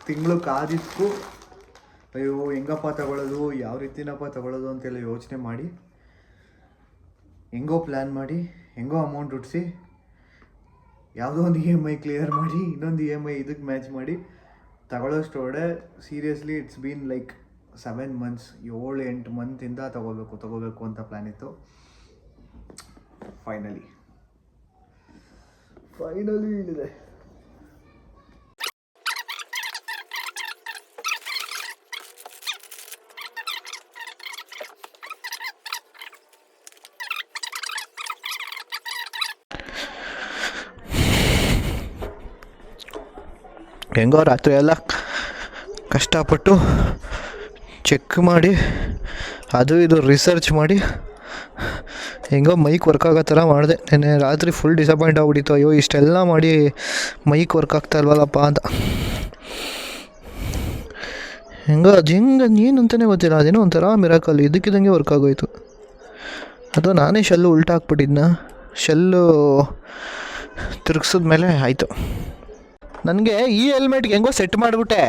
ತಿಂಗಳು ಕಾದಿದ್ದಕ್ಕೂ ಅಯ್ಯೋ ಹೆಂಗಪ್ಪ ತಗೊಳ್ಳೋದು, ಯಾವ ರೀತಿನಪ್ಪ ತಗೊಳ್ಳೋದು ಅಂತೆಲ್ಲ ಯೋಚನೆ ಮಾಡಿ ಹೆಂಗೋ ಪ್ಲ್ಯಾನ್ ಮಾಡಿ ಹೆಂಗೋ ಅಮೌಂಟ್ ಹುಟ್ಟಿಸಿ ಯಾವುದೋ ಒಂದು EMI ಕ್ಲಿಯರ್ ಮಾಡಿ ಇನ್ನೊಂದು EMI ಇದಕ್ಕೆ ಮ್ಯಾಚ್ ಮಾಡಿ ತಗೊಳ್ಳೋಷ್ಟೊಡೆ seriously it's been like 7 months, 7-8 ಮಂತಿಂದ ತಗೋಬೇಕು ಅಂತ ಪ್ಲ್ಯಾನ್ ಇತ್ತು. ಫೈನಲಿ ಇಳಿದೆ. ಹೆಂಗೋ ರಾತ್ರಿ ಎಲ್ಲ ಕಷ್ಟಪಟ್ಟು ಚೆಕ್ ಮಾಡಿ ಅದು ಇದು ರಿಸರ್ಚ್ ಮಾಡಿ ಹೆಂಗೋ ಮೈಕ್ ವರ್ಕ್ ಆಗೋ ಥರ ಮಾಡಿದೆ. ನೆನ್ನೆ ರಾತ್ರಿ ಫುಲ್ ಡಿಸಪಾಯಿಂಟ್ ಆಗ್ಬಿಟ್ಟಿತ್ತು. ಅಯ್ಯೋ ಇಷ್ಟೆಲ್ಲ ಮಾಡಿ ಮೈಕ್ ವರ್ಕ್ ಆಗ್ತಾ ಇಲ್ವಲ್ಲಪ್ಪ ಅಂತ. ಹೆಂಗೋ ಅದು ಏನು ಅಂತಲೇ ಗೊತ್ತಿಲ್ಲ, ಅದೇನೋ ಒಂಥರ ಮಿರಾಕಲ್ ಇದಕ್ಕಿದ್ದಂಗೆ ವರ್ಕ್ ಆಗೋಯ್ತು. ಅದು ನಾನೇ ಶೆಲ್ಲು ಉಲ್ಟಾ ಹಾಕ್ಬಿಟ್ಟಿದ್ನ, ಶೆಲ್ಲು ತಿರುಗಿಸಿದ್ಮೇಲೆ ಆಯಿತು. ನನಗೆ ಈ ಹೆಲ್ಮೆಟ್ಗೆ ಹೆಂಗೋ ಸೆಟ್ ಮಾಡಿಬಿಟ್ಟೆ.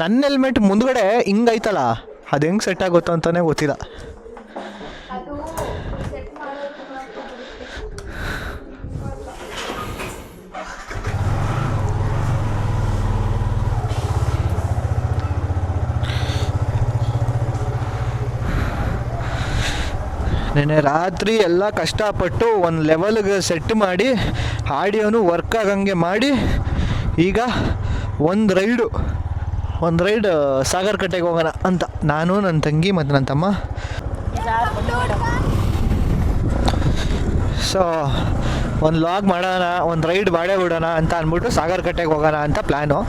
ನನ್ನ ಹೆಲ್ಮೆಟ್ ಮುಂದ್ಗಡೆ ಹಿಂಗೈತಲ್ಲ, ಅದು ಹೆಂಗೆ ಸೆಟ್ ಆಗುತ್ತೋ ಅಂತಲೇ ಗೊತ್ತಿಲ್ಲ. ನೆನ್ನೆ ರಾತ್ರಿ ಎಲ್ಲ ಕಷ್ಟಪಟ್ಟು ಒಂದು ಲೆವೆಲ್ಗೆ ಸೆಟ್ ಮಾಡಿ ಆಡಿಯೋನು ವರ್ಕ್ ಆಗಂಗೆ ಮಾಡಿ ಈಗ ಒಂದು ರೈಡ್ ಸಾಗರ್ ಕಟ್ಟೆಗೆ ಹೋಗೋಣ ಅಂತ ನಾನು, ನನ್ನ ತಂಗಿ ಮತ್ತು ನನ್ನ ತಮ್ಮ. ಸೊ ಒಂದು ಲಾಗ್ ಮಾಡೋಣ, ಒಂದು ರೈಡ್ ಬಾಡೆ ಬಿಡೋಣ ಅಂತ ಅಂದ್ಬಿಟ್ಟು ಸಾಗರ್ ಕಟ್ಟೆಗೆ ಹೋಗೋಣ ಅಂತ ಪ್ಲ್ಯಾನು.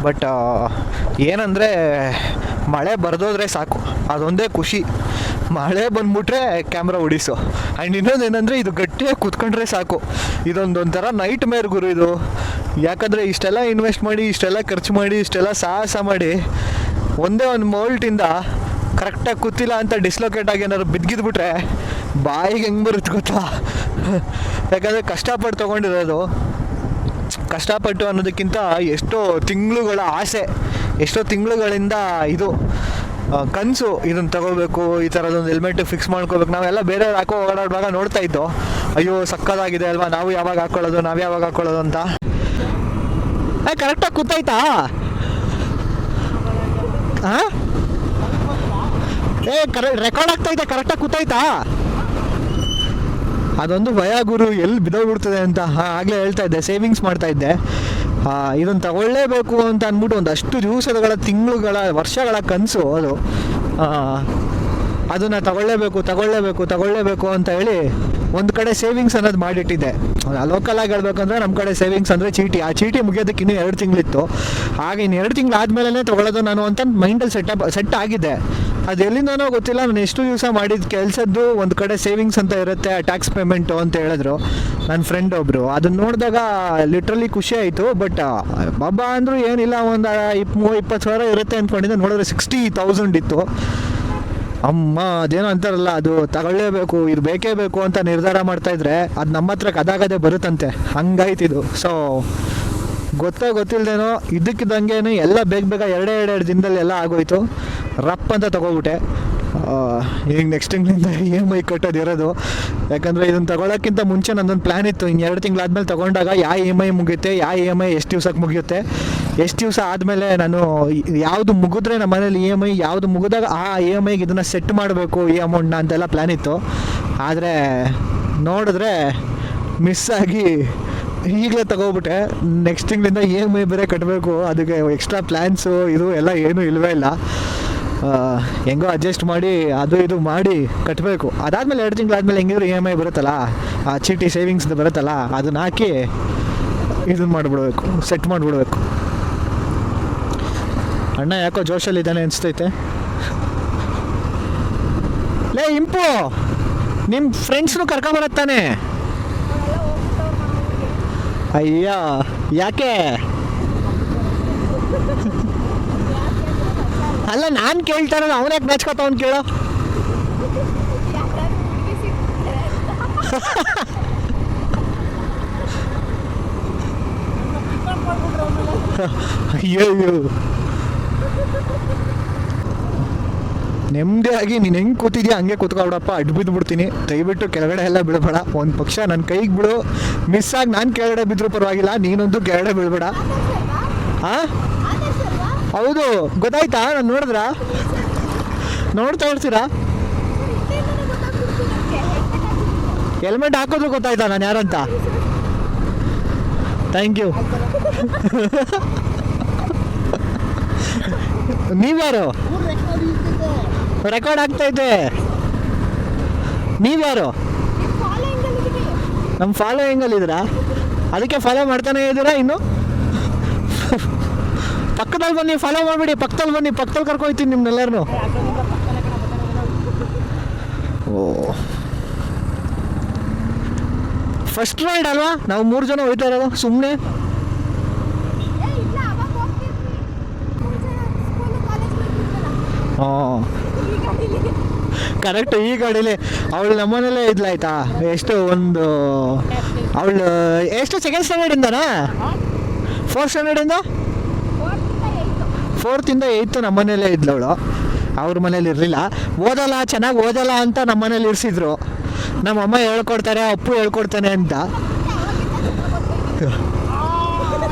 ಬಟ್ ಏನಂದರೆ ಮಳೆ ಬರ್ದೋದ್ರೆ ಸಾಕು, ಅದೊಂದೇ ಖುಷಿ. ಮಳೆ ಬಂದ್ಬಿಟ್ರೆ ಕ್ಯಾಮ್ರಾ ಹೊಡಿಸು. ಆ್ಯಂಡ್ ಇನ್ನೊಂದು ಏನಂದರೆ ಇದು ಗಟ್ಟಿಯಾಗಿ ಕೂತ್ಕೊಂಡ್ರೆ ಸಾಕು. ಇದೊಂಥರ ನೈಟ್ ಮೇರ್ ಗುರು ಇದು. ಯಾಕಂದರೆ ಇಷ್ಟೆಲ್ಲ ಇನ್ವೆಸ್ಟ್ ಮಾಡಿ, ಇಷ್ಟೆಲ್ಲ ಖರ್ಚು ಮಾಡಿ, ಇಷ್ಟೆಲ್ಲ ಸಾಹಸ ಮಾಡಿ ಒಂದೇ ಒಂದು ಮೋಲ್ಟಿಂದ ಕರೆಕ್ಟಾಗಿ ಕೂತಿಲ್ಲ ಅಂತ ಡಿಸ್ಲೊಕೇಟ್ ಆಗಿ ಏನಾದ್ರು ಬಿದ್ದಿದ್ಬಿಟ್ರೆ ಬಾಯಿಗೆ ಹೆಂಗೆ ಬರುತ್ತೆ ಗೊತ್ತಾ. ಯಾಕಂದರೆ ಕಷ್ಟಪಟ್ಟು ತೊಗೊಂಡಿರೋದು, ಕಷ್ಟಪಟ್ಟು ಅನ್ನೋದಕ್ಕಿಂತ ಎಷ್ಟೋ ತಿಂಗಳುಗಳ ಆಸೆ, ಎಷ್ಟೋ ತಿಂಗಳುಗಳಿಂದ ಇದು ಕನಸು, ಇದನ್ನು ತಗೋಬೇಕು, ಈ ಥರದೊಂದು ಹೆಲ್ಮೆಟ್ ಫಿಕ್ಸ್ ಮಾಡ್ಕೋಬೇಕು. ನಾವೆಲ್ಲ ಬೇರೆಯವ್ರು ಹಾಕೋ ಓಡಾಡುವಾಗ ನೋಡ್ತಾ ಇದ್ದೋ, ಅಯ್ಯೋ ಸಕ್ಕತ್ತಾಗಿದೆ ಅಲ್ವಾ, ನಾವು ಯಾವಾಗ ಹಾಕ್ಕೊಳ್ಳೋದು ಅಂತ. ಕರೆಕ್ಟಾಗಿ ಕೂತಾಯ್ತಾ? ಹಾಂ ರೆಕಾರ್ಡ್ ಆಗ್ತಾಯಿದೆ, ಕರೆಕ್ಟಾಗಿ ಕೂತಾಯ್ತಾ? ಅದೊಂದು ಭಯ ಗುರು, ಎಲ್ಲಿ ಬಿದ್ದೋಗ್ಬಿಡ್ತದೆ ಅಂತ. ಆಗಲೇ ಹೇಳ್ತಾ ಇದ್ದೆ, ಸೇವಿಂಗ್ಸ್ ಮಾಡ್ತಾಯಿದ್ದೆ. ಇದನ್ನು ತಗೊಳ್ಳೇಬೇಕು ಅಂತ ಅಂದ್ಬಿಟ್ಟು ಒಂದಷ್ಟು ದಿವಸಗಳ, ತಿಂಗಳುಗಳ, ವರ್ಷಗಳ ಕನಸು ಅದು. ಅದನ್ನು ತಗೊಳ್ಳೇಬೇಕು ಅಂತ ಹೇಳಿ ಒಂದು ಕಡೆ ಸೇವಿಂಗ್ಸ್ ಅನ್ನೋದು ಮಾಡಿಟ್ಟಿದ್ದೆ. ಲೋಕಲಾಗಿ ಹೇಳ್ಬೇಕಂದ್ರೆ ನಮ್ಮ ಕಡೆ ಸೇವಿಂಗ್ಸ್ ಅಂದರೆ ಚೀಟಿ. ಆ ಚೀಟಿ ಮುಗಿಯೋದಕ್ಕೆ ಇನ್ನೂ 2 ತಿಂಗಳಿತ್ತು. ಹಾಗೆ ಇನ್ನು 2 ತಿಂಗಳು ಆದಮೇಲೆ ತೊಗೊಳ್ಳೋದು ನಾನು ಅಂತ ಮೈಂಡಲ್ಲಿ ಸೆಟ್ ಆಗಿದೆ. ಅದು ಎಲ್ಲಿಂದನೋ ಗೊತ್ತಿಲ್ಲ, ನಾನು ಎಷ್ಟು ದಿವಸ ಮಾಡಿದ ಕೆಲಸದ್ದು ಒಂದು ಕಡೆ ಸೇವಿಂಗ್ಸ್ ಅಂತ ಇರುತ್ತೆ, ಟ್ಯಾಕ್ಸ್ ಪೇಮೆಂಟು ಅಂತ ಹೇಳಿದ್ರು ನನ್ನ ಫ್ರೆಂಡ್ ಒಬ್ಬರು. ಅದನ್ನು ನೋಡಿದಾಗ ಲಿಟ್ರಲಿ ಖುಷಿ ಆಯಿತು. ಬಟ್ ಬಾಬಾ ಅಂದರೂ ಏನಿಲ್ಲ, ಒಂದು 20 ಸಾವಿರ ಇರುತ್ತೆ ಅಂದ್ಕೊಂಡಿದ್ದೆ. ನೋಡಿದ್ರೆ 60,000 ಇತ್ತು. ಅಮ್ಮ ಅದೇನೋ ಅಂತಾರಲ್ಲ, ಅದು ತಗೊಳ್ಳೇಬೇಕು, ಇದು ಬೇಕೇ ಬೇಕು ಅಂತ ನಿರ್ಧಾರ ಮಾಡ್ತಾಯಿದ್ರೆ ಅದು ನಮ್ಮ ಹತ್ರಕ್ಕೆ ಅದಾಗದೇ ಬರುತ್ತಂತೆ, ಹಂಗಾಯ್ತಿದು. ಸೊ ಗೊತ್ತಿಲ್ಲದೇನೋ ಇದ್ದಕ್ಕಿದ್ದಂಗೆ ಎಲ್ಲ ಬೇಗ 2 ದಿನದಲ್ಲಿ ಎಲ್ಲ ಆಗೋಯ್ತು. ರಪ್ ಅಂತ ತೊಗೊಬಿಟ್ಟೆ. ಈಗ ನೆಕ್ಸ್ಟ್ ತಿಂಗಳಿಂದ EMI ಕಟ್ಟೋದಿರೋದು. ಯಾಕಂದರೆ ಇದನ್ನು ತಗೊಳ್ಳೋಕ್ಕಿಂತ ಮುಂಚೆ ನನ್ನೊಂದು ಪ್ಲ್ಯಾನ್ ಇತ್ತು, ಇನ್ನು 2 ತಿಂಗಳಾದ್ಮೇಲೆ ತೊಗೊಂಡಾಗ ಯಾವ EMI ಮುಗಿಯುತ್ತೆ, ಯಾವ EMI ಎಷ್ಟು ದಿವ್ಸಕ್ಕೆ ಮುಗಿಯುತ್ತೆ, ಎಷ್ಟು ದಿವಸ ಆದಮೇಲೆ ನಾನು ಯಾವುದು ಮುಗಿದ್ರೆ ನಮ್ಮ ಮನೇಲಿ EMI, ಯಾವುದು ಮುಗಿದಾಗ ಆ EMIಗೆ ಇದನ್ನು ಸೆಟ್ ಮಾಡಬೇಕು ಈ ಅಮೌಂಟ್ನ ಅಂತೆಲ್ಲ ಪ್ಲ್ಯಾನ್ ಇತ್ತು. ಆದರೆ ನೋಡಿದ್ರೆ ಮಿಸ್ಸಾಗಿ ಈಗಲೇ ತಗೋಬಿಟ್ಟೆ. ನೆಕ್ಸ್ಟ್ ತಿಂಗಳಿಂದ EMI ಬೇರೆ ಕಟ್ಟಬೇಕು, ಅದಕ್ಕೆ ಎಕ್ಸ್ಟ್ರಾ ಪ್ಲ್ಯಾನ್ಸು ಇದು ಎಲ್ಲ ಏನೂ ಇಲ್ಲವೇ ಇಲ್ಲ. ಹೆಂಗೋ ಅಡ್ಜಸ್ಟ್ ಮಾಡಿ ಅದು ಇದು ಮಾಡಿ ಕಟ್ಟಬೇಕು. ಅದಾದಮೇಲೆ 2 ತಿಂಗಳಾದಮೇಲೆ ಹೆಂಗಿದ್ರು EMI ಬರುತ್ತಲ್ಲ, ಆ ಚೀಟಿ ಸೇವಿಂಗ್ಸ್ ಬರುತ್ತಲ್ಲ, ಅದನ್ನ ಹಾಕಿ ಇದನ್ನು ಮಾಡಿಬಿಡ್ಬೇಕು, ಸೆಟ್ ಮಾಡಿಬಿಡ್ಬೇಕು. ಅಣ್ಣ ಯಾಕೋ ಜೋಶಲ್ಲಿದ್ದಾನೆ ಅನಿಸ್ತೈತೆ. ಲೇ ಇಂಪು, ನಿಮ್ಮ ಫ್ರೆಂಡ್ಸ್ನು ಕರ್ಕೊಂಬರತ್ತಾನೆ? ಅಯ್ಯ ಯಾಕೆ? ಅಲ್ಲ ನಾನು ಕೇಳ್ತಾರ, ಅವನ ಯಾಕೆ ನಾಚ್ಕೊತಾವನ್ ಕೇಳೋ. ಅಯ್ಯೋ ನೆಮ್ಮದಿಯಾಗಿ ನೀನು ಹೆಂಗೆ ಕೂತಿದ್ಯಾ ಹಂಗೆ ಕೂತ್ಕೊಬಿಡಪ್ಪ, ಅಡ್ಡು ಬಿದ್ದು ಬಿಡ್ತೀನಿ. ದಯವಿಟ್ಟು ಕೆಳಗಡೆ ಎಲ್ಲ ಬೀಳಬೇಡ. ಒಂದು ಪಕ್ಷ ನನ್ನ ಕೈಗೆ ಬಿಡು, ಮಿಸ್ ಆಗಿ ನಾನು ಕೆಳಗಡೆ ಬಿದ್ದರೂ ಪರವಾಗಿಲ್ಲ, ನೀನೊಂದು ಕೆಳಗಡೆ ಬೀಳ್ಬೇಡ. ಹಾಂ ಹೌದು, ಗೊತ್ತಾಯ್ತಾ? ನಾನು ನೋಡ್ತಾ ಇರ್ತೀರಾ? ಹೆಲ್ಮೆಟ್ ಹಾಕೋದ್ರು ಗೊತ್ತಾಯ್ತಾ ನಾನು ಯಾರಂತ? Thank you. ನೀವ್ಯಾರು? ರೆಕಾರ್ಡ್ ಆಗ್ತೈತೆ. ನೀವ್ಯಾರು? ನಮ್ಮ ಫಾಲೋಯಿಂಗಲ್ಲಿದ್ದೀರಾ? ಅದಕ್ಕೆ ಫಾಲೋ ಮಾಡ್ತಾನೆ ಇದ್ದೀರಾ ಇನ್ನು? ಪಕ್ಕದಲ್ಲಿ ಬನ್ನಿ, ಫಾಲೋ ಮಾಡಿಬಿಡಿ. ಪಕ್ಕದಲ್ಲಿ ಬನ್ನಿ, ಪಕ್ಕದಲ್ಲಿ ಕರ್ಕೊಯ್ತೀನಿ ನಿಮ್ನೆಲ್ಲರನ್ನು. ಓ, ಫಸ್ಟ್ ರೈಡ್ ಅಲ್ವಾ? ನಾವು 3 ಜನ ಹೋಯ್ತಾ ಇರೋದು ಸುಮ್ಮನೆ. ಹಾಂ ಕರೆಕ್ಟ್. ಈ ಗಾಡೀಲಿ ಅವಳು ನಮ್ಮನೇಲೇ ಇದ್ಲಾಯ್ತಾ? ಎಷ್ಟು ಅವಳು ಎಷ್ಟು ಸೆಕೆಂಡ್ ಸ್ಟ್ಯಾಂಡರ್ಡಿಂದನಾ? 4th ಸ್ಟ್ಯಾಂಡರ್ಡಿಂದ 4th 8th ನಮ್ಮನೇಲೇ ಇದ್ಲವಳು. ಅವ್ರ ಮನೇಲಿ ಇರಲಿಲ್ಲ. ಚೆನ್ನಾಗಿ ಓದಲ್ಲ ಅಂತ ನಮ್ಮನೇಲಿ ಇರಿಸಿದ್ರು. ನಮ್ಮಮ್ಮ ಹೇಳ್ಕೊಡ್ತಾರೆ, ಅಪ್ಪು ಹೇಳ್ಕೊಡ್ತಾನೆ ಅಂತ.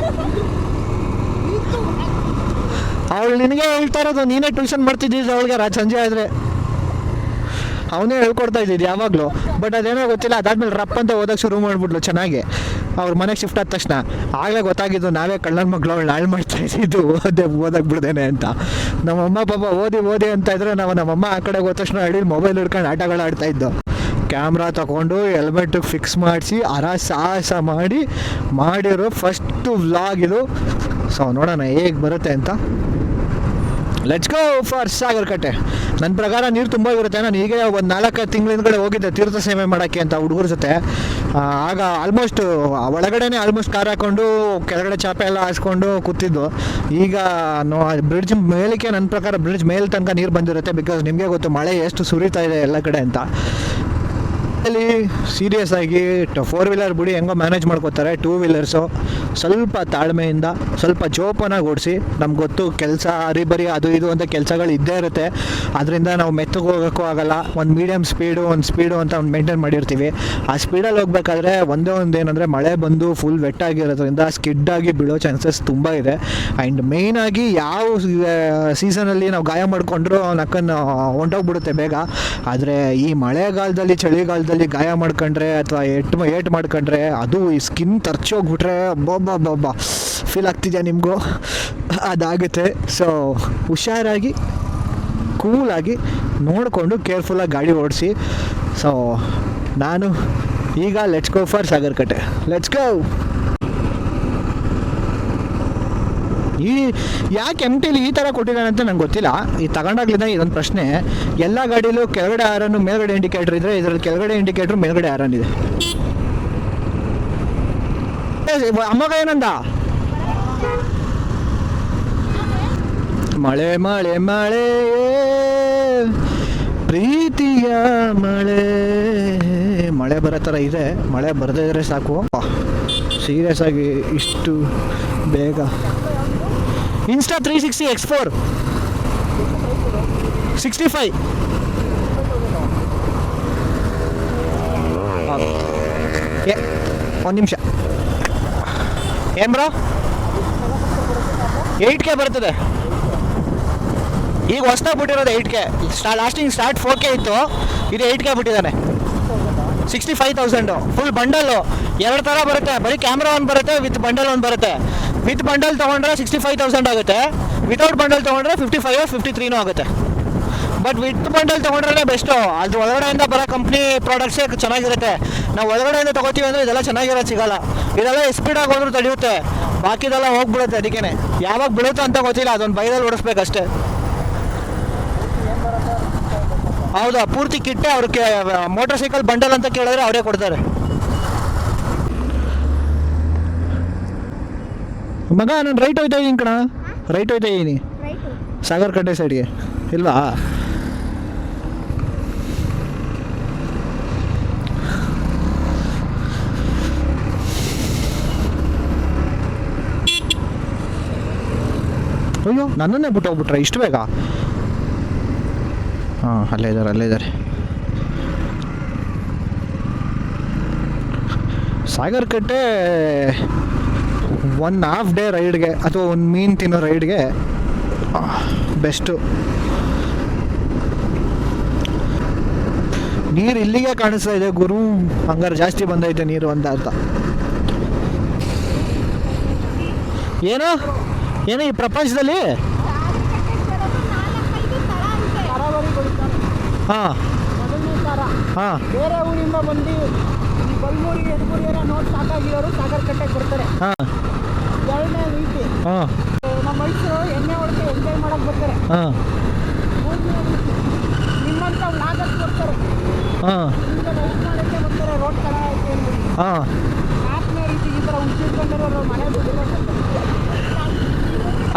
ಅವಳು ನಿನಗೆ ಹೇಳ್ತಾ ಇರೋದು, ನೀನೇ ಟ್ಯೂಷನ್ ಮಾಡ್ತಿದ್ದಿದ್ದು ಅವಳಿಗೆ ಸಂಜೆ ಆದರೆ. ಅವನೇ ಹೇಳ್ಕೊಡ್ತಾ ಇದ್ದಿದ್ದು ಯಾವಾಗಲೂ. ಬಟ್ ಅದೇನೋ ಗೊತ್ತಿಲ್ಲ, ಅದಾದ್ಮೇಲೆ ರಪ್ ಅಂತ ಓದೋಕ್ಕೆ ಶುರು ಮಾಡಿಬಿಟ್ಲು ಚೆನ್ನಾಗಿ. ಅವ್ರ ಮನೆಗೆ ಶಿಫ್ಟ್ ಆದ ತಕ್ಷಣ ಆಗಲೇ ಗೊತ್ತಾಗಿದ್ದು ನಾವೇ ಕಳ್ಳನ ಮಗಳು ಅವಳು ಹಾಳು ಮಾಡ್ತಾ ಇದ್ದಿದ್ದು ಓದಕ್ಕೆ ಬಿಡ್ದೇನೆ ಅಂತ. ನಮ್ಮಮ್ಮ ಪಾಪ ಓದಿ ಅಂತ ಇದ್ರೆ ನಮ್ಮಮ್ಮ ಆ ಕಡೆ ಹೋದ ತಕ್ಷಣ ಅಡಿಲಿ ಮೊಬೈಲ್ ಹಿಡ್ಕೊಂಡು ಆಟಗಳು ಆಡ್ತಾಯಿದ್ದು. ಕ್ಯಾಮ್ರಾ ತಗೊಂಡು ಹೆಲ್ಮೆಟ್ಟಿಗೆ ಫಿಕ್ಸ್ ಮಾಡಿಸಿ ಸಾಹಸ ಮಾಡಿರೋ ಫಸ್ಟು ವ್ಲಾಗ್ ಇದು. ಸೊ ನೋಡೋಣ ಹೇಗೆ ಬರುತ್ತೆ ಅಂತ. Let's go for Sagarakatte. ನನ್ನ ಪ್ರಕಾರ ನೀರು ತುಂಬ ಇರುತ್ತೆ. ನಾನು ಹೀಗೆ ಒಂದು 4 ತಿಂಗಳ ಹಿಂದ್ಗಡೆ ಹೋಗಿದ್ದೆ ತೀರ್ಥ ಸೇವೆ ಮಾಡೋಕ್ಕೆ ಅಂತ ಹುಡುಗರ ಜೊತೆ. ಆಗ ಆಲ್ಮೋಸ್ಟ್ ಒಳಗಡೆನೇ ಕಾರ್ ಹಾಕ್ಕೊಂಡು ಕೆಳಗಡೆ ಚಾಪೆ ಎಲ್ಲ ಹಾಸ್ಕೊಂಡು ಕೂತಿದ್ದು. ಈಗ ಬ್ರಿಡ್ಜ್ ಮೇಲಕ್ಕೆ ನನ್ನ ಪ್ರಕಾರ ಬ್ರಿಡ್ಜ್ ಮೇಲೆ ತನಕ ನೀರು ಬಂದಿರುತ್ತೆ. ಬಿಕಾಸ್ ನಿಮಗೆ ಗೊತ್ತು ಮಳೆ ಎಷ್ಟು ಸುರಿತಾ ಇದೆ ಎಲ್ಲ ಕಡೆ ಅಂತ. ಅಲ್ಲಿ ಸೀರಿಯಸ್ ಆಗಿ 4 ವೀಲರ್ ಬಿಡಿ ಹೆಂಗೋ ಮ್ಯಾನೇಜ್ ಮಾಡ್ಕೋತಾರೆ. 2 ವೀಲರ್ಸು ಸ್ವಲ್ಪ ತಾಳ್ಮೆಯಿಂದ, ಸ್ವಲ್ಪ ಜೋಪಾನಾಗಿ ಓಡಿಸಿ. ನಮ್ಗೆ ಗೊತ್ತು ಕೆಲಸ ಹರಿಬರಿ ಅದು ಇದು ಅಂತ ಕೆಲಸಗಳು ಇದ್ದೇ ಇರುತ್ತೆ. ಅದರಿಂದ ನಾವು ಮೆತ್ತಗೆ ಹೋಗೋಕ್ಕೂ ಆಗಲ್ಲ. ಒಂದು ಮೀಡಿಯಮ್ ಸ್ಪೀಡು ಅಂತ ಒಂದು ಮೇಂಟೈನ್ ಮಾಡಿರ್ತೀವಿ. ಆ ಸ್ಪೀಡಲ್ಲಿ ಹೋಗ್ಬೇಕಾದ್ರೆ ಒಂದೇ ಏನಂದರೆ ಮಳೆ ಬಂದು ಫುಲ್ ವೆಟ್ ಆಗಿರೋದ್ರಿಂದ ಸ್ಕಿಡ್ಡಾಗಿ ಬೀಳೋ ಚಾನ್ಸಸ್ ತುಂಬ ಇದೆ. ಆ್ಯಂಡ್ ಮೇಯ್ನಾಗಿ ಯಾವ ಸೀಸನಲ್ಲಿ ನಾವು ಗಾಯ ಮಾಡಿಕೊಂಡ್ರೂ ನಕ್ಕನ್ನು ಹೊಂಟೋಗ್ಬಿಡುತ್ತೆ ಬೇಗ. ಆದರೆ ಈ ಮಳೆಗಾಲದಲ್ಲಿ ಚಳಿಗಾಲದಲ್ಲಿ ಗಾಯ ಮಾಡ್ಕೊಂಡ್ರೆ ಅಥವಾ ಏಟ್ ಮಾಡ್ಕೊಂಡ್ರೆ ಅದು ಈ ಸ್ಕಿನ್ ತರ್ಚೋಗ್ಬಿಟ್ರೆ ಬಾಬಾ ಫೀಲ್ ಆಗ್ತಿದೆಯಾ ನಿಮಗೂ? ಅದಾಗುತ್ತೆ. ಸೊ ಹುಷಾರಾಗಿ ಕೂಲಾಗಿ ನೋಡಿಕೊಂಡು ಕೇರ್ಫುಲ್ಲಾಗಿ ಗಾಡಿ ಓಡಿಸಿ. ಸೊ ನಾನು ಈಗ let's go for Sagarakatte. Let's go. ಯಾಕೆ MTಲಿ ಈ ಥರ ಕೊಟ್ಟಿದ್ದಾನೆ ಅಂತ ನಂಗೆ ಗೊತ್ತಿಲ್ಲ. ಈ ತಗೊಂಡಾಗ್ಲಿಂದ ಇದೊಂದು ಪ್ರಶ್ನೆ. ಎಲ್ಲ ಗಾಡೀಲೂ ಕೆಳಗಡೆ ಆರನ್ನು ಮೇಲ್ಗಡೆ ಇಂಡಿಕೇಟರ್ ಇದ್ದರೆ ಇದರಲ್ಲಿ ಕೆಳಗಡೆ ಇಂಡಿಕೇಟ್ರು ಮೇಲ್ಗಡೆ ಆರನ್ ಇದೆ. ಅಮ್ಮಗ ಏನಂದ? ಮಳೆ ಮಳೆ ಮಳೆ ಪ್ರೀತಿಯ ಮಳೆ ಬರೋ ಥರ ಇದೆ. ಮಳೆ ಬರದೇ ಇದ್ರೆ ಸಾಕು. ಸೀರಿಯಸ್ ಆಗಿ ಇಷ್ಟು ಬೇಗ ಇನ್ಸ್ಟಾ 360 X4 65 ಒಂದು ನಿಮಿಷ. ಏನು ಬ್ರೋ? 8K ಬರ್ತದೆ ಈಗ. ಹೊಸ್ದಾಗಿ ಬಿಟ್ಟಿರೋದು 8K. ಲಾಸ್ಟಿಂಗ್ ಸ್ಟಾರ್ಟ್ 4K ಇತ್ತು. ಇದು 8K ಬಿಟ್ಟಿದ್ದಾನೆ. 65,000 ಫುಲ್ ಬಂಡಲ್ಲು. 2 ಥರ ಬರುತ್ತೆ. ಬರೀ ಕ್ಯಾಮ್ರಾ ಒಂದು ಬರುತ್ತೆ, ವಿತ್ ಬಂಡಲ್ ಒಂದು ಬರುತ್ತೆ. ವಿತ್ ಬಂಡಲ್ ತೊಗೊಂಡ್ರೆ 65,000 ಆಗುತ್ತೆ. ವಿತೌಟ್ ಬಂಡಲ್ ತೊಗೊಂಡ್ರೆ 55 53 ಆಗುತ್ತೆ. ಬಟ್ ವಿತ್ ಬಂಡಲ್ ತೊಗೊಂಡ್ರೆ ಬೆಸ್ಟು. ಅದು ಒಳಗಡೆಯಿಂದ ಬರೋ ಕಂಪ್ನಿ ಪ್ರಾಡಕ್ಟ್ಸೇ ಚೆನ್ನಾಗಿರುತ್ತೆ. ನಾವು ಒಳಗಡೆಯಿಂದ ತೊಗೋತೀವಿ ಅಂದರೆ ಇದೆಲ್ಲ ಚೆನ್ನಾಗಿರೋದು ಸಿಗೋಲ್ಲ. ಇದೆಲ್ಲ ಸ್ಪೀಡಾಗಿ ಹೋದ್ರೂ ತಡೆಯುತ್ತೆ, ಬಾಕಿದೆಲ್ಲ ಹೋಗ್ಬಿಡುತ್ತೆ. ಅದಕ್ಕೇ ಯಾವಾಗ ಬೀಳುತ್ತೋ ಅಂತ ಗೊತ್ತಿಲ್ಲ. ಅದೊಂದು ಬೈದಲ್ಲಿ ಓಡಿಸ್ಬೇಕಷ್ಟೇ. ಹೌದಾ? ಪೂರ್ತಿ ಕಿಟ್ಟೆ ಅವ್ರಿಗೆ ಮೋಟರ್ ಸೈಕಲ್ ಬಂಡಲ್ ಅಂತ ಕೇಳಿದ್ರೆ ಅವರೇ ಕೊಡ್ತಾರೆ. ಮಗ ನಾನು ರೈಟ್ ಹೋಯ್ತಾ ಇದ್ದೀನಿ ಕಣ. ರೈಟ್ ಹೋಯ್ತಾ ಇದ್ದೀನಿ ಸಾಗರಕಟ್ಟೆ ಸೈಡ್ಗೆ. ಇಲ್ವಾ? ಅಯ್ಯೋ ನನ್ನನ್ನೇ ಬಿಟ್ಟು ಹೋಗ್ಬಿಟ್ರೆ ಇಷ್ಟು ಬೇಗ. ಹಾಂ ಅಲ್ಲೇ ಇದ್ದಾರೆ. ಸಾಗರಕಟ್ಟೆ 1.5 ಡೇ ರೈಡ್ಗೆ ಅಥವಾ ಒಂದು ಮೀನು ತಿನ್ನೋ ರೈಡ್ಗೆ ಬೆಸ್ಟು. ನೀರು ಇಲ್ಲಿಗೆ ಕಾಣಿಸ್ತಾ ಇದೆ ಗುರು, ಹಂಗಾರೆ ಜಾಸ್ತಿ ಬಂದೈತೆ ನೀರು ಅಂತ ಅರ್ಥ. ಏನೋ ಈ ಪ್ರಪಂಚದಲ್ಲಿ ಹಾಂ ಹಾಂ ಬೇರೆ ಊರಿಂದ ಬಂದು ಬಲ್ಮೂರಿಗೆ ಎಡಗೂರಿಯರ ನೋಡಿ ಸಾಕಾಗಿರೋರು ಸಾಗರಕಟ್ಟೆಗೆ ಬರ್ತಾರೆ. ಹಾಂ ಎರಡನೇ ರೀತಿ ಹಾಂ ನಮ್ಮ ಮೈಸೂರು ಎಣ್ಣೆ ಹೊಡೆದು ಎಂಜಾಯ್ ಮಾಡಕ್ಕೆ ಬರ್ತಾರೆ. ಹಾಂ ಮೂರನೇ ರೀತಿ ನಿಮ್ಮಂತ ನಾಗಕ್ಕೆ ಬರ್ತಾರೆ. ಹಾಂ ಈಗ ರೈಡ್ ಮಾಡೋಕ್ಕೆ ಬರ್ತಾರೆ, ರೋಡ್ ಕಡೆ ಐತೆ ಅಂದ್ಬಿಟ್ಟು. ಹಾಂ ನಾಲ್ಕನೇ ರೀತಿ ಈ ಥರ ಉಚ್ಚಿಟ್ಕೊಂಡಿರೋರು ಮನೆ ಬಿಟ್ಟಿರೋ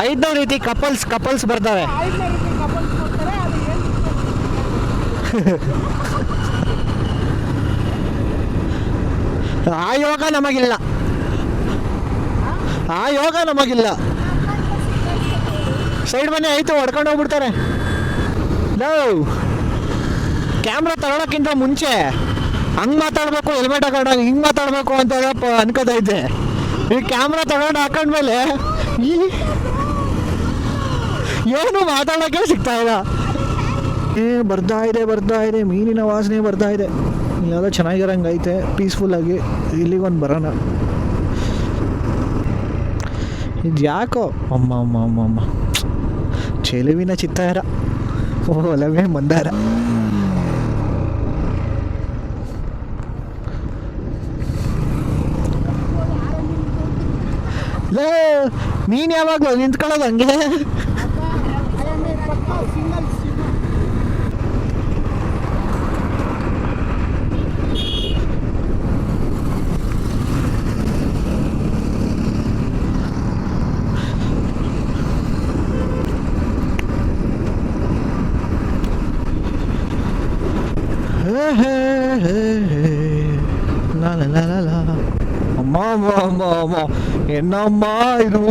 ಐದನೇ ರೀತಿ ಕಪಲ್ಸ್ ಬರ್ತಾರೆ. ಐದನೇ ರೀತಿ ಕಪಲ್ಸ್ ಬರ್ತಾರೆ. ಅದು ಏನು ಆ ಯೋಗ ನಮಗಿಲ್ಲ. ಸೈಡ್ ಮನೆ ಆಯಿತು ಹೊಡ್ಕೊಂಡು ಹೋಗ್ಬಿಡ್ತಾರೆ. ಕ್ಯಾಮ್ರಾ ತಗೊಳಕ್ಕಿಂತ ಮುಂಚೆ ಹಂಗೆ ಮಾತಾಡಬೇಕು, ಹೆಲ್ಮೆಟ್ ಹಾಕೊಂಡಾಗ ಹಿಂಗೆ ಮಾತಾಡಬೇಕು ಅಂತ ಅನ್ಕೋತಾ ಇದ್ದೆ. ಈ ಕ್ಯಾಮ್ರಾ ತಗೊಂಡು ಹಾಕೊಂಡ್ಮೇಲೆ ಏನು ಮಾತಾಡೋಕ್ಕೆ ಸಿಗ್ತಾ ಇಲ್ಲ. ಬರ್ತಾ ಇದೆ ಮೀನಿನ ವಾಸನೆ ಬರ್ತಾ ಇದೆ. ಯಾವುದೋ ಚೆನ್ನಾಗಿರಂಗೆ ಐತೆ ಪೀಸ್ಫುಲ್ಲಾಗಿ. ಇಲ್ಲಿಗೊಂದು ಬರೋಣ. ಇದು ಯಾಕೋ ಅಮ್ಮ ಚೆಲುವಿನ ಚಿತ್ತಾರ, ಒಲವೇ ಮಂದಾರ. ನೀನು ಯಾವಾಗಲೂ ನಿಂತ್ಕೊಳ್ಳೋದು ಹಂಗೆ. ಅಮ್ಮ ಏನಮ್ಮ ಇದು,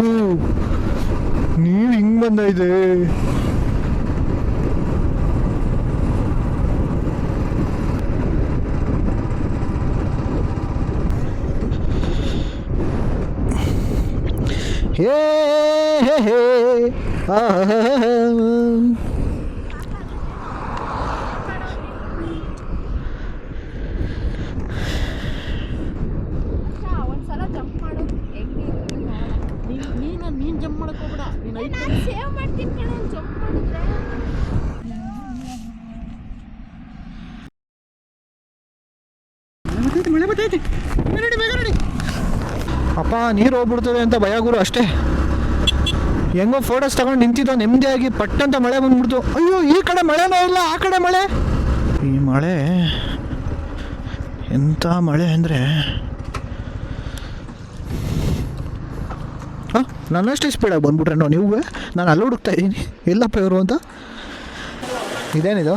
ನೀರು ಹಿಂಗ್ ಬಂದೈತೆ. ನೀನು ಜಂಪ್ ಮಾಡಕ್ಕೆ ಹೋಗ್ಬೇಡ. ನೀನು ಸೇವ್ ಮಾಡ್ತೀನಿ ಕಣ ಜಂಪ್ ಮಾಡಿದ್ರೆ. ಮಳೆ ಬರ್ತೈತೆ. ನೋಡಿ. ಅಪ್ಪ ನೀರು ಹೋಗ್ಬಿಡ್ತದೆ ಅಂತ ಭಯ ಗುರು ಅಷ್ಟೇ. ಹೆಂಗೋ ಫೋಟೋಸ್ ತಗೊಂಡು ನಿಂತಿದ್ದೋ ನೆಮ್ಮದಿಯಾಗಿ, ಪಟ್ಟಂತ ಮಳೆ ಬಂದ್ಬಿಡ್ತು. ಅಯ್ಯೋ ಈ ಕಡೆ ಮಳೆನೇ ಇಲ್ಲ, ಆ ಕಡೆ ಮಳೆ. ಈ ಮಳೆ ಎಂಥ ಮಳೆ ಅಂದರೆ ಹಾಂ ನನ್ನಷ್ಟೇ ಸ್ಪೀಡಾಗಿ ಬಂದ್ಬಿಟ್ರೆ ನೀವು. ನಾನು ಅಲ್ಲಿ ಹುಡುಕ್ತಾ ಇದ್ದೀನಿ ಎಲ್ಲಪ್ಪ ಇವರು ಅಂತ. ಇದೇನಿದು?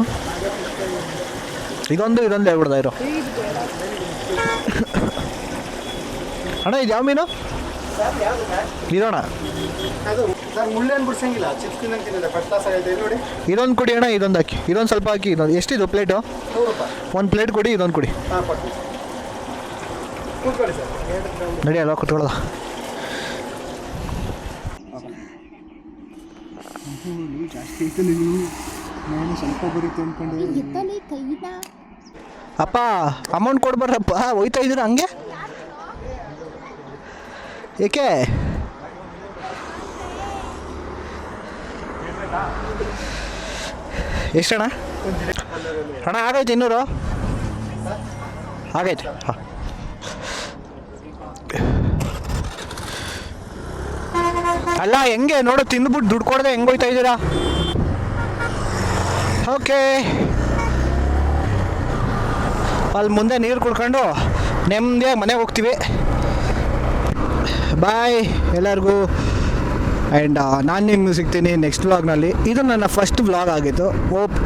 ಇದೊಂದು ಹೇಳ್ಬಿಡ್ತಾ ಇರೋ ಅಣ್ಣ. ಇದು ಯಾವ ಮೀನು? ಇದೋಣ ಇದೊಂದು ಕೊಡಿ ಅಣ್ಣ. ಇದೊಂದು ಹಾಕಿ, ಇದೊಂದು ಸ್ವಲ್ಪ ಹಾಕಿ. ಇದೊಂದು ಎಷ್ಟಿದು ಪ್ಲೇಟು? 100 ಒಂದು ಪ್ಲೇಟ್ ಕೊಡಿ, ಇದೊಂದು ಕೊಡಿ. ನಡಿ ಅಲ್ವಾ ಕುತ್ಕೊಳ್ಳೋದ. ಜಾಸ್ತಿ ಐತೆ ನಾನು ಸ್ವಲ್ಪ ಬರೀತು ಅಂದ್ಕೊಂಡೆ. ಅಪ್ಪ ಅಮೌಂಟ್ ಕೊಡ್ಬಾರಪ್ಪ, ಹೋಯ್ತಾ ಇದ್ದೀರ ಹಂಗೆ ಏಕೆ? ಎಷ್ಟಣ್ಣ? ಅಣ್ಣ ಆಗೈತೆ 200 ಆಗೈತೆ. ಹಾಂ ಅಲ್ಲ ಹೆಂಗೆ ನೋಡು, ತಿಂದ್ಬಿಟ್ಟು ದುಡ್ಡು ಕೊಡದೆ ಹೆಂಗೆ ಹೋಯ್ತಾ ಇದ್ದೀರಾ? ಓಕೆ, ಅಲ್ಲಿ ಮುಂದೆ ನೀರು ಕುಡ್ಕೊಂಡು ನೆಮ್ಮದಿಯಾಗಿ ಮನೆಗೆ ಹೋಗ್ತೀವಿ. ಬಾಯ್ ಎಲ್ಲರಿಗೂ. ಆ್ಯಂಡ್ ನಾನು ನಿಮ್ಗೆ ಸಿಗ್ತೀನಿ ನೆಕ್ಸ್ಟ್ ವ್ಲಾಗ್ನಲ್ಲಿ. ಇದು ನನ್ನ ಫಸ್ಟ್ ವ್ಲಾಗ್ ಆಗಿತ್ತು. ಹೋಪ್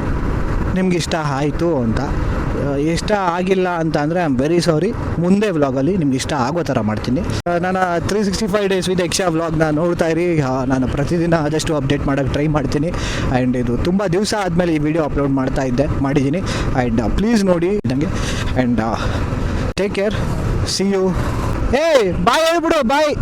ನಿಮ್ಗೆ ಇಷ್ಟ ಆಯಿತು ಅಂತ. ಇಷ್ಟ ಆಗಿಲ್ಲ ಅಂತ ಅಂದರೆ ಐ ಆಮ್ ವೆರಿ ಸಾರಿ. ಮುಂದೆ ವ್ಲಾಗಲ್ಲಿ ನಿಮ್ಗೆ ಇಷ್ಟ ಆಗೋ ಥರ ಮಾಡ್ತೀನಿ. ನಾನು 365 ಡೇಸ್ ವಿತ್ ಯಕ್ಷ ವ್ಲಾಗ್ನ ನೋಡ್ತಾ ಇರಿ. ನಾನು ಪ್ರತಿದಿನ ಆದಷ್ಟು ಅಪ್ಡೇಟ್ ಮಾಡೋಕ್ಕೆ ಟ್ರೈ ಮಾಡ್ತೀನಿ. ಆ್ಯಂಡ್ ಇದು ತುಂಬ ದಿವಸ ಆದಮೇಲೆ ಈ ವಿಡಿಯೋ ಅಪ್ಲೋಡ್ ಮಾಡಿದ್ದೀನಿ. ಆ್ಯಂಡ್ ಪ್ಲೀಸ್ ನೋಡಿ ನನಗೆ. And take care, see you. ಏಯ್ ಬಾಯ್ ಹೇಳ್ಬಿಡು, ಬಾಯ್.